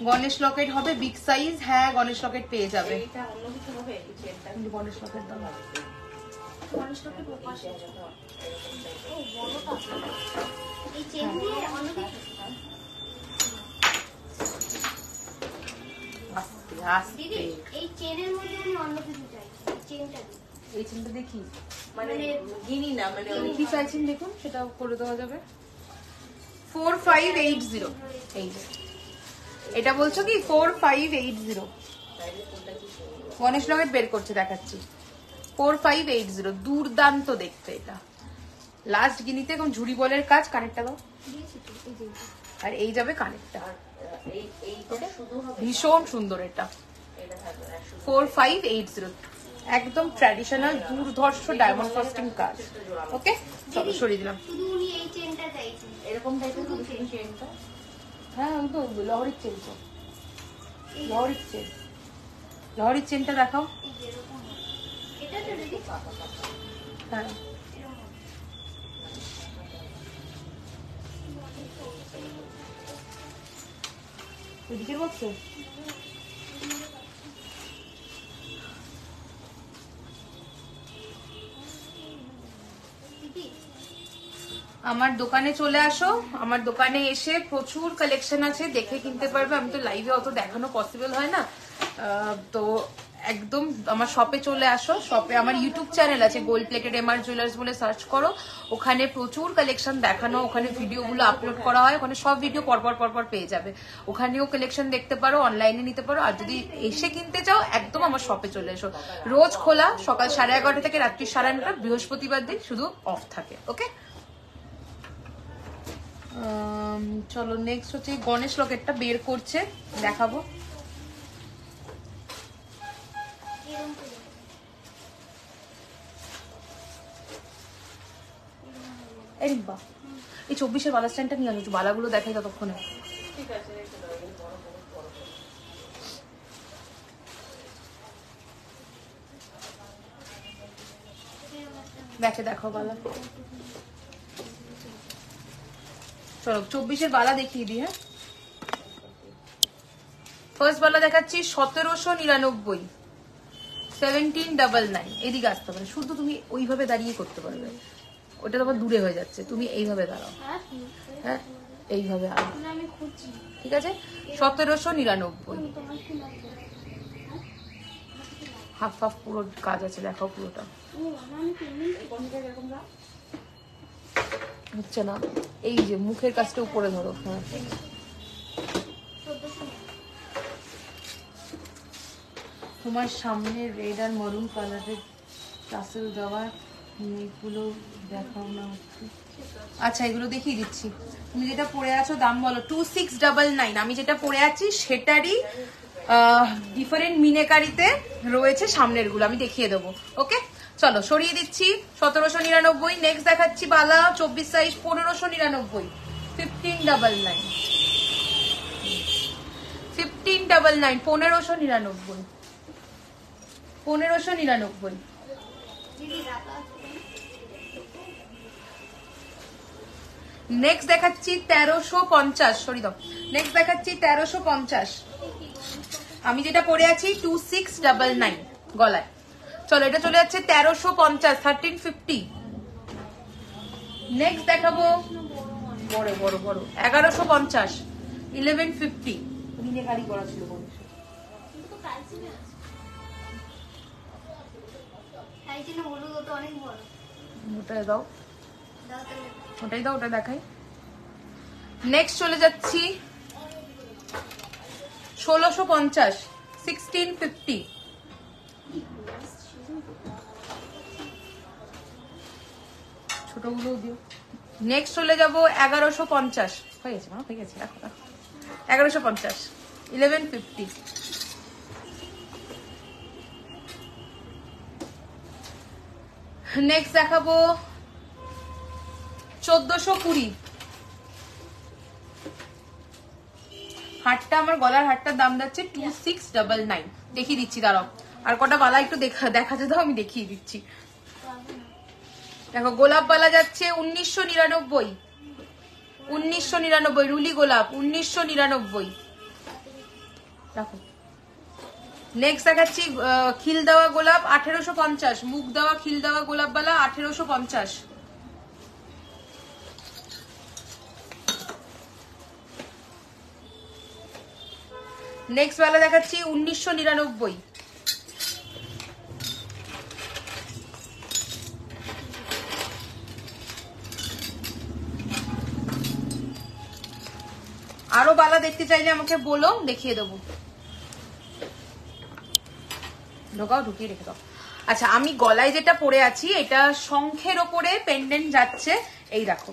গণেশ লকেট হবে বিগ সাইজ, হ্যাঁ গণেশ লকেট পেয়ে যাবে। এটা অন্য কিছু হবে, এই চেনটা গণেশ লকেট দাও। মানুষটাকে প্রকাশ ও বড়টা এই চেন দিয়ে অন্য কিছু। আস্তে দিদি আস্তে এই চেনের মধ্যে আমি অন্য কিছু চাইছি, চেনটা দিই। এই চিনটা দেখি, মানে গিনি না, মানে ওই কি চাইছেন দেখুন, সেটা করে দেওয়া যাবে। 4580, এই যে এটা বলছো কি 4580? গণেশ লকেট বের করছে, দেখাচ্ছি। 4580, দুর্দান্ত দেখতে এটা। লাস্ট গিনিতে এখন ঝুড়ি বলের কাজ, কানেরটা দাও। দিয়েছি তো এই যে আর এই যাবে কানেরটা, এইটা শুধু হবে, ভীষণ সুন্দর এটা। এটা থাকবে না, শুধু 4580, একদম ট্র্যাডিশনাল দুর্ধর্ষ ডায়মন্ড ফ্রস্টিং কাজ। ওকে চলো সরিয়ে দিলাম। শুধু উনি এই চেনটা চাইছেন। এরকম টাইপের শুধু চেনটা। হ্যাঁ ওই তো লহরির চেন, তো লহরির চেন, লহরির চেনটা দেখাও। এই যে এরকম হবে। এটা তো দিদি হ্যাঁ ওইদিকে বলছো? দিদি আমার দোকানে চলে আসো, আমার দোকানে এসে প্রচুর কালেকশন আছে, দেখে কিনতে পারবে। আমি তো লাইভে অত দেখানো পসিবল হয় না, তো একদম আমার শপে চলে আসো। শপে আমার ইউটিউব চ্যানেল আছে, গোল্ড প্লেটেড এমআর জুয়েলার্স বলে সার্চ করো, ওখানে প্রচুর কালেকশন দেখানো, ওখানে ভিডিওগুলো আপলোড করা হয়, ওখানে সব ভিডিও পরপর পরপর পেয়ে যাবে। ওখানেও কালেকশন দেখতে পারো, অনলাইনে নিতে পারো। আর যদি এসে কিনতে চাও একদম আমার শপে চলে এসো। রোজ খোলা, সকাল 11:30 থেকে রাত্রি 9:30, বৃহস্পতিবার দিন শুধু অফ থাকে। ওকে চলো নেক্সট হচ্ছে গণেশ লকেটটা বের করছে, দেখাবো। এরকম করে এই বাহ, এই 24-এর বালা স্ট্যান্ডটা নিয়ে আসো, বালাগুলো দেখাই ততক্ষণে। ঠিক আছে, রেখে দাও, এই বড় বড় বড়। ব্যাকে দেখো বালা। চলো 24-এর বালা দেখিয়ে দিই। হ্যাঁ, ফার্স্ট বালা দেখাচ্ছি 1799, 1799। এদিকে আসতে পারে, শুধু তুমি ওইভাবে দাঁড়িয়ে করতে পারবে, ওটা তোমার দূরে হয়ে যাচ্ছে, তুমি এইভাবে দাঁড়াও। হ্যাঁ, এইভাবে আরো, আমি খুঁজছি। ঠিক আছে। 1799, হাফ হাফ পুরো কাজ আছে, দেখো পুরোটা হচ্ছে না। এই যে মুখের কাজটা উপরে ধরো। হ্যাঁ, তোমার সামনে রেড আর মরুন কালারের টাসেল দেওয়া নেকগুলো দেখাও না। আচ্ছা, এগুলো দেখিয়ে দিচ্ছি। তুমি যেটা পরে আছো দাম বলো। 2699। আমি যেটা পরে আছি সেটারই ডিফারেন্ট মিনেকারিতে রয়েছে সামনের গুলো, আমি দেখিয়ে দেবো। ওকে, চলো সরিয়ে দিচ্ছি। 1799। নেক্সট দেখাচ্ছি বালা 24 সাইজ 1599, 1599, 1599, 1599, 1599। নেক্সট দেখাচ্ছি 1350। সরি দাও। নেক্সট দেখাচ্ছি 1350। আমি যেটা পরে আছি 2699 গলায়। চলো, এটা চলে যাচ্ছে 1350, 1350। নেক্সট দেখাবো বড় বড় বড় 1150, 1150। মিনেকারি করা ছিল ওটাই দাও, ওটাই দাও, ওটা দেখাই। নেক্সট চলে যাচ্ছি 1650, 1650। ছোটগুলো দিও। নেক্সট চলে যাবো 1150। হয়ে গেছে, হয়ে গেছে, রাখো রাখো। 1150, 1150। নেক্সট দেখাবো 1420। হাটটা, আমার গলার হাটটার দাম যাচ্ছে 2699। দেখিয়ে দিচ্ছি, দাঁড়াও আর কটা বালা একটু দেখাতে দাও, আমি দেখিয়ে দিচ্ছি। দেখো, গোলাপ বালা যাচ্ছে 1999, 1999। রুলি গোলাপ 1999। দেখো, নেক্সট দেখাচ্ছি খিল দেওয়া গোলাপ 1850, মুখ দেওয়া খিল দেওয়া গোলাপ বালা 1850। নেক্সট বেলা দেখাচ্ছি 1999। আরো বালা দেখতে চাইলে আমাকে বলো, দেখিয়ে দেবো। ঢোকাও, ঢুকিয়ে রেখে দাও। আচ্ছা, আমি গলায় যেটা পরে আছি এটা শঙ্খের ওপরে পেন্ডেন্ট যাচ্ছে। এই দেখো,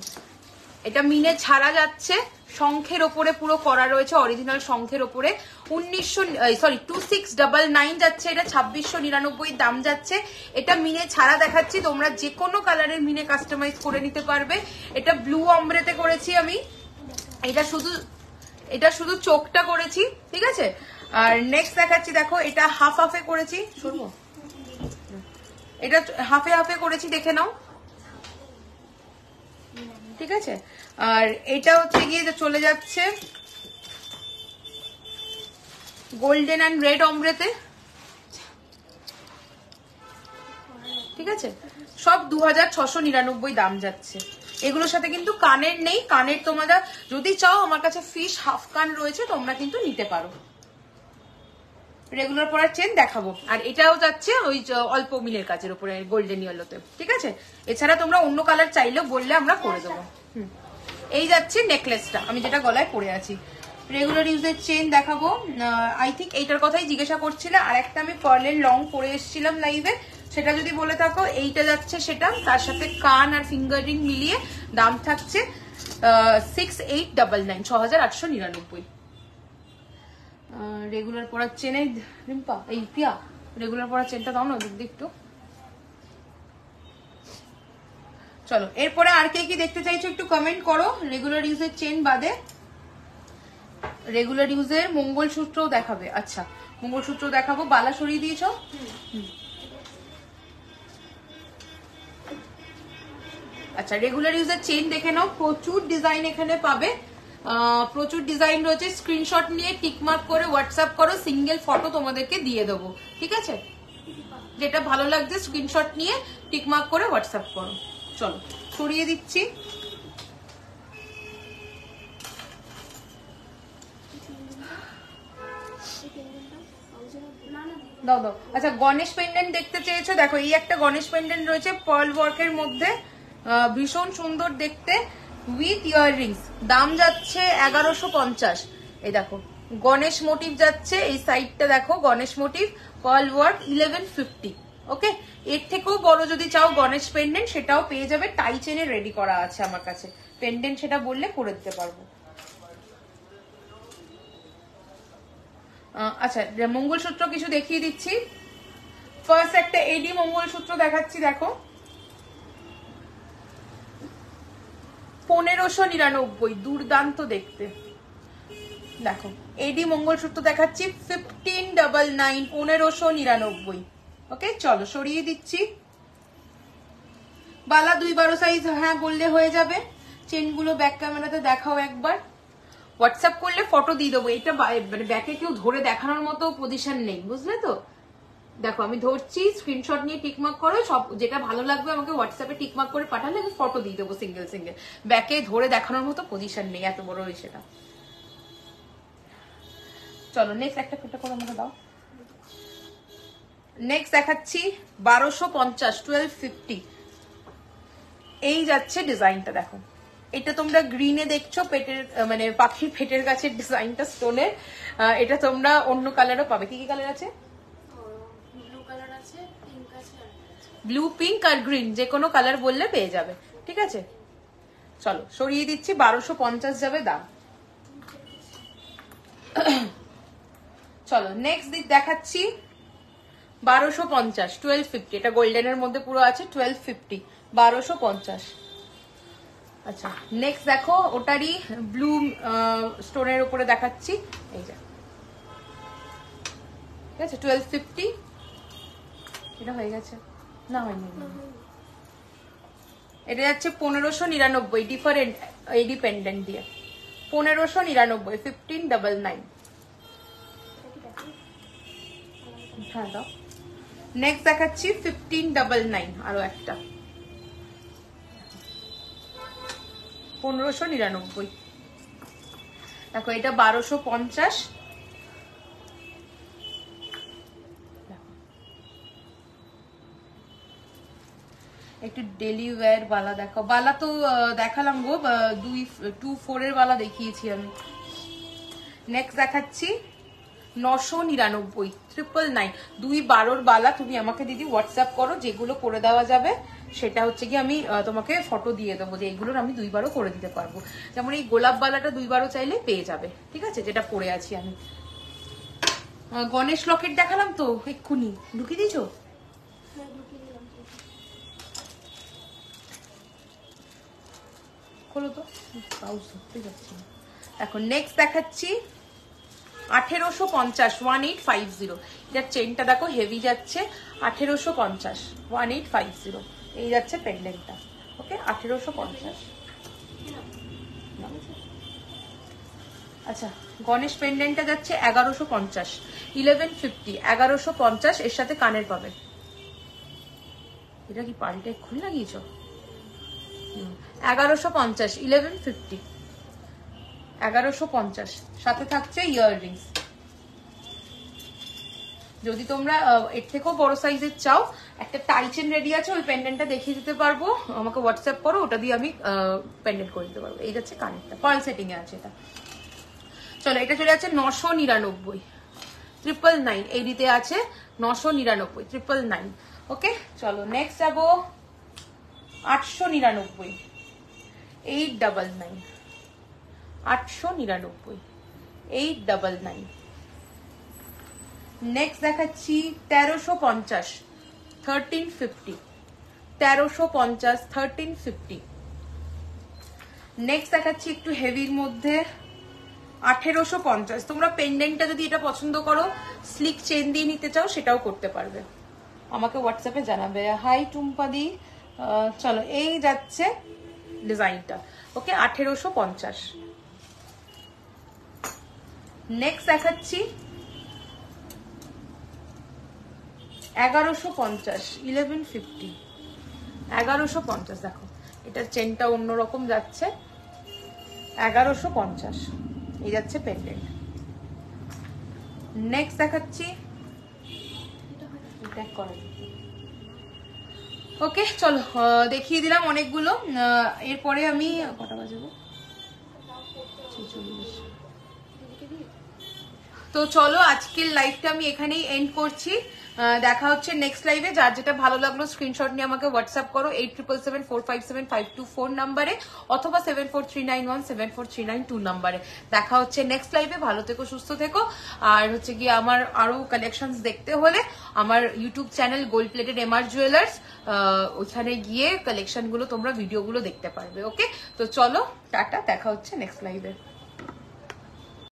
এটা মিনে ছাড়া যাচ্ছে, শঙ্খের ওপরে পুরো করা রয়েছে, অরিজিনাল শঙ্খের ওপরে। 2699 যাচ্ছে, এটা 2699 দাম যাচ্ছে। এটা মিনে ছাড়া দেখাচ্ছি, তোমরা যে কোনো কালারের মিনে কাস্টমাইজ করে নিতে পারবে। এটা ব্লু অমব্রেতে করেছি আমি। এটা শুধু চোখটা করেছি, ঠিক আছে। আর নেক্সট দেখাচ্ছি, দেখো এটা হাফ হাফে করেছি। শুনবো, এটা হাফে হাফে করেছি, দেখে নাও, ঠিক আছে। আর এটা হচ্ছে গিয়ে চলে যাচ্ছে গোল্ডেন অ্যান্ড রেড অমব্রেতে, ঠিক আছে। সব 2699 দাম যাচ্ছে। এগুলোর সাথে কিন্তু কানের নেই। কানের তোমরা যদি চাও, আমার কাছে ফিশ হাফ কান রয়েছে, তোমরা কিন্তু নিতে পারো। রেগুলার পরার চেন দেখাবো। আর এটাও যাচ্ছে ওই অল্প মিলের কাজের উপরে, গোল্ডেন ইয়েলোতে, ঠিক আছে। এছাড়া তোমরা অন্য কালার চাইলেও বললে আমরা করে দেবো। এই যাচ্ছে নেকলেসটা, আমি যেটা গলায় পরে আছি। রেগুলার ইউজের চেন দেখাবো। আই থিঙ্ক এইটার কথাই জিজ্ঞাসা করছিলে। আর একটা আমি পার্লের লং পরে এসেছিলাম লাইভে, সেটা যদি বলে থাকো, এইটা যাচ্ছে সেটা। তার সাথে কান আর ফিঙ্গারিং মিলিয়ে দাম থাকছে 6899, 6899। রেগুলার পরার চেনে রিম্পা, এই প্রিয়া, রেগুলার পরার চেনটা দাও না দিদি একটু। চলো, এরপরে আর কে কি দেখতে চাইছো একটু কমেন্ট করো। রেগুলার ইউজের চেন বাদে রেগুলার ইউজের মঙ্গলসূত্রও দেখাবে। আচ্ছা, মঙ্গলসূত্র দেখাবো। বালা সরিয়ে দিয়েছো? আচ্ছা, রেগুলার ইউজের চেইন দেখে নাও, প্রচুর ডিজাইন এখানে পাবে, প্রচুর ডিজাইন রয়েছে। স্ক্রিনশট নিয়ে টিকমার্ক করে হোয়াটসঅ্যাপ করো, সিঙ্গেল ফটো তোমাদেরকে দিয়ে দেবো, ঠিক আছে? যেটা ভালো লাগছে স্ক্রিনশট নিয়ে টিকমার্ক করে হোয়াটসঅ্যাপ করো। চলো সরিয়ে দিচ্ছি। দাও দাও। আচ্ছা, গণেশ পেন্ডেন্ট দেখতে চেয়েছো, দেখো এই একটা গণেশ পেন্ডেন্ট রয়েছে পার্ল ওয়ার্কের মধ্যে, ভীষণ সুন্দর দেখতে, উইথ ইয়াররিংস। দাম যাচ্ছে 1150। এই দেখো গণেশ মোটিভ যাচ্ছে, এই সাইডটা দেখো গণেশ মোটিভ, পার্ল ওয়ার্ক 1150। ওকে, এর থেকেও বড় যদি চাও গণেশ পেন্ডেন্ট সেটাও পেয়ে যাবে, টাই চেনে রেডি করা আছে আমার কাছে। পেন্ডেন্ট সেটা বললে করে দিতে পারবো। আচ্ছা, মঙ্গলসূত্র কিছু দেখিয়ে দিচ্ছি। ফার্স্ট একটা এডি মঙ্গলসূত্র দেখাচ্ছি, দেখো 1599, দুর্দান্ত দেখতে। দেখো এডি মঙ্গলসূত্র দেখাচ্ছি 1599, 1599। ওকে, চলো সরিয়ে দিচ্ছি। বালা 2-12 সাইজ, হ্যাঁ বললে হয়ে যাবে। চেনগুলো ব্যাক ক্যামেরাতে দেখাও একবার, হোয়াটসঅ্যাপ করলে ফটো দিয়ে দেবো। এটা মানে ব্যাকে কেউ ধরে দেখানোর মতো পজিশন নেই, বুঝলে তো? দেখো আমি ধরছি, স্ক্রিনশট নিয়ে টিকমার্ক করো, সব যেটা ভালো লাগবে আমাকে হোয়াটসঅ্যাপে টিকমার্ক করে পাঠালে আমি ফটো দিয়ে দেবো সিঙ্গেল সিঙ্গেল। ব্যাকে ধরে দেখানোর মতো পজিশন নেই, এত বড় সেটা। চলো নেক্সট একটা ফটো করে আমাকে দাও। নেক্সট দেখাচ্ছি 1250, 1250। এই যাচ্ছে ডিজাইনটা, দেখো এটা তোমরা গ্রিনে দেখছো, পেটের মানে পাখির পেটের কাছের ডিজাইনটা স্টোনের। এটা তোমরা অন্য কালারও পাবে। কি কি কালার আছে? ব্লু, পিঙ্ক আর গ্রিন, যে কোনো কালার বললে পেয়ে যাবে, ঠিক আছে? চলো সরিয়ে দিচ্ছি, 1250 যাবে দাম। চলো নেক্সট দিক দেখাচ্ছি 1250, 1250। এটা গোল্ডেনের মধ্যে পুরো আছে, 1250, 1250। আচ্ছা নেক্সট দেখো, ওটারই ব্লু স্টোনের উপরে দেখাচ্ছি, এই যে, ঠিক আছে? 1250। এটা হয়ে গেছে না? হয়নি। এটা যাচ্ছে 1599, ডিফারেন্ট এডি পেন্ডেন্ট দিয়ে 1599, 1599। হ্যাঁ দাও। নেক্সট দেখাচ্ছি 1599, আরো একটা 1599। দেখো এটা 1250। একটু ডেলি ওয়্যার বালা দেখো। বালা তো দেখালাম গো, 2-4 এর বালা দেখিয়েছি আমি। নেক্সট দেখাচ্ছি 999, 999, 2-12 বালা। তুমি আমাকে দিদি হোয়াটসঅ্যাপ করো, যেগুলো করে দেওয়া যাবে সেটা হচ্ছে কি আমি তোমাকে ফটো দিয়ে দেবো, যে এগুলোর আমি 2-12 করে দিতে পারবো। যেমন এই গোলাপ বালাটা 2-12 চাইলে পেয়ে যাবে, ঠিক আছে? যেটা পরে আছি আমি। গণেশ লকেট দেখালাম তো এক্ষুনি, ঢুকিয়ে দিয়েছো? খোলো তো, পাউজ ধরতে যাচ্ছে না। এখন নেক্সট দেখাচ্ছি 1850, 1850। এটার চেনটা দেখো হেভি যাচ্ছে, 1850, 1850। এই যাচ্ছে পেন্ডেন্টটা, ওকে 1850। আচ্ছা গণেশ পেন্ডেন্টটা যাচ্ছে 1150, 1150, 1150। এর সাথে কানের পাবে। এটা কি পাল্টে খুলে লাগিয়েছ? 1150, 1150, 1150। সাথে থাকছে ইয়াররিংস। যদি তোমরা এর থেকেও বড় সাইজের চাও, একটা টাই চেন রেডি আছে, ওই পেন্ডেন্টটা দেখিয়ে দিতে পারবো, আমাকে হোয়াটসঅ্যাপ করো, ওটা দিয়ে আমি পেন্ডেন্ট করে দিতে পারবো। এই যাচ্ছে কানেরটা, পার্ল সেটিং এ আছে এটা। চলো এটা চলে যাচ্ছে 999, 999। এই দিতে আছে 999, 999। ওকে চলো নেক্সট যাবো 899, 899, 899, 899। নেক্সট দেখাচ্ছি 1350, 1350, 1350, 1350। নেক্সট দেখাচ্ছি একটু হেভির মধ্যে 1850। তোমরা পেন্ডেন্টটা যদি এটা পছন্দ করো, স্লিক চেন দিয়ে নিতে চাও, সেটাও করতে পারবে। আমাকে হোয়াটসঅ্যাপে জানাবে। হাই টুম্পাদি, চলো এই যাচ্ছে ডিজাইনটা, ওকে 1850। নেক্সট দেখাচ্ছি 1150, 1150, 1150। দেখো এটার চেনটা অন্যরকম যাচ্ছে, 1150 এই যাচ্ছে পেন্ডেন্ট। নেক্সট দেখাচ্ছি, ওকে চলো দেখিয়ে দিলাম অনেকগুলো। এরপরে আমি কটা বাজাবো, 46। তো চলো আজকের লাইভটা আমি এখানেই এন্ড করছি। দেখা হচ্ছে নেক্সট লাইভে। যার যেটা ভালো লাগলো স্ক্রিনশট নিয়ে আমাকে হোয়াটসঅ্যাপ করো 8777457524 নাম্বারে অথবা 7439174392 নাম্বারে। দেখা হচ্ছে নেক্সট লাইভে। ভালো থেকো, সুস্থ থেকো। আর হচ্ছে কি আমার আরো কালেকশনস দেখতে হলে আমার YouTube channel gold plated MR jewellers, ওখানে গিয়ে কালেকশন গুলো তোমরা ভিডিওগুলো দেখতে পারবে। ওকে তো চলো টাটা, দেখা হচ্ছে নেক্সট লাইভে।